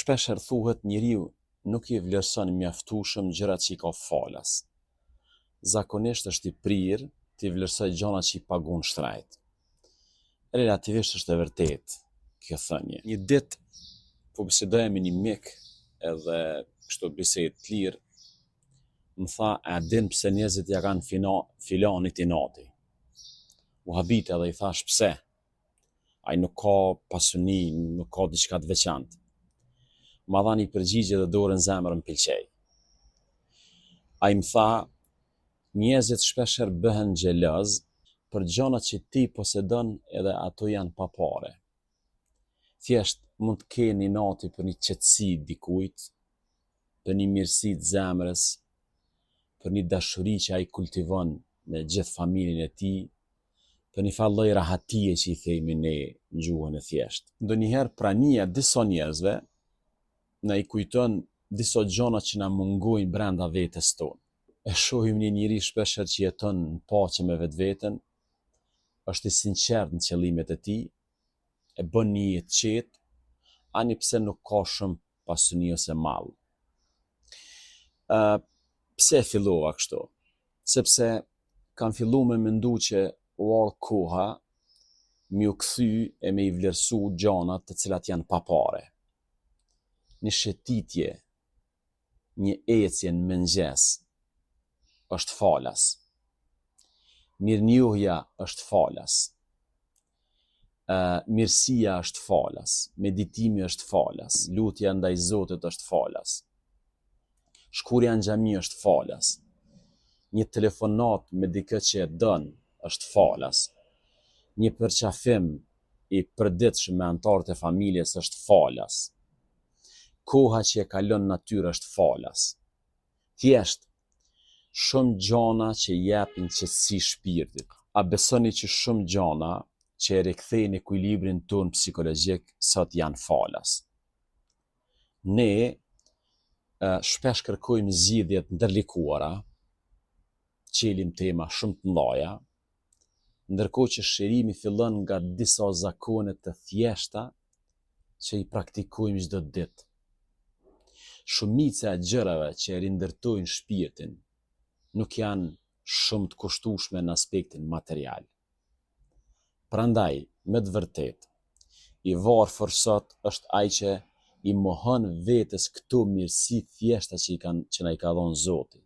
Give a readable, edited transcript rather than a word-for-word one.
Shpesher thuhet njeriu nuk i vlerëson mjaftueshëm gjërat që i ka falas. Zakonisht është i prirë të vlerësoj gjërat që i pagun shtrejt. Relativisht është e vërtet kjo thënie. Një ditë po bisedoja me një mik edhe kështu bisedë të lirë, më tha, a din pse njerëzit ja kanë filanit i nati? U habite edhe i thash pse? Ai nuk ka pasuni, nuk ka diçka të veçantë. Ma dha një përgjigje dhe dorën zemër më pëlqej. Ai më tha, njerëzit shpesher bëhen xheloz për gjërat që ti posedon edhe ato janë pa pare. Thjesht mund të keni nati për një qetësi dikujt, për një mirësi të zemrës, për një dashuri që ai kultivon me gjithë familjen e tij, për një farë lloj rahatie që i themi ne në gjuhën e thjeshtë. Ndonjëherë prania disa njerëzve na i kujton disa gjëra që na mungojnë brenda vetes tonë. E shohim një njeri shpesher që jeton në paqe me vetveten, është i sinqert në qëllimet e tij, e bën një jetë qetë, ani pse nuk ka shumë pasuni ose mall. Pse e fillova kështu? Sepse kam fillu me mendu që u ardh koha mi u kthy e me i vlerësu gjanat të cilat janë pa pare. Një shëtitje, një ecje në mëngjes është falas. Mirënjohja është falas. Mirësia është falas. Meditimi është falas. Lutja ndaj Zotit është falas. Shkurja në xhami është falas. Një telefonat me dikë që e don është falas. Një përqafim i përditshëm me anëtarët e familjes është falas. Koha që e kalon natyrë është falas. Thjesht shumë gjana që japin qetësi shpirtit. A besoni që shumë gjana që e rikthejnë ekuilibrin ton psikologjik sot janë falas? Ne shpesh kërkojmë zgjidhjet ndërlikuara, qelim tema shumë të mëdha, ndërkohë që shërimi fillon nga disa zakone të thjeshta që i praktikojmë çdo ditë. Shumica e gjërave që e rindërtojnë shpirtin nuk janë shumë të kushtueshme në aspektin material. Prandaj, me të vërtet, i varfër sot është ai që i mohon vetes këto mirësi thjeshta që na i ka dhënë Zoti.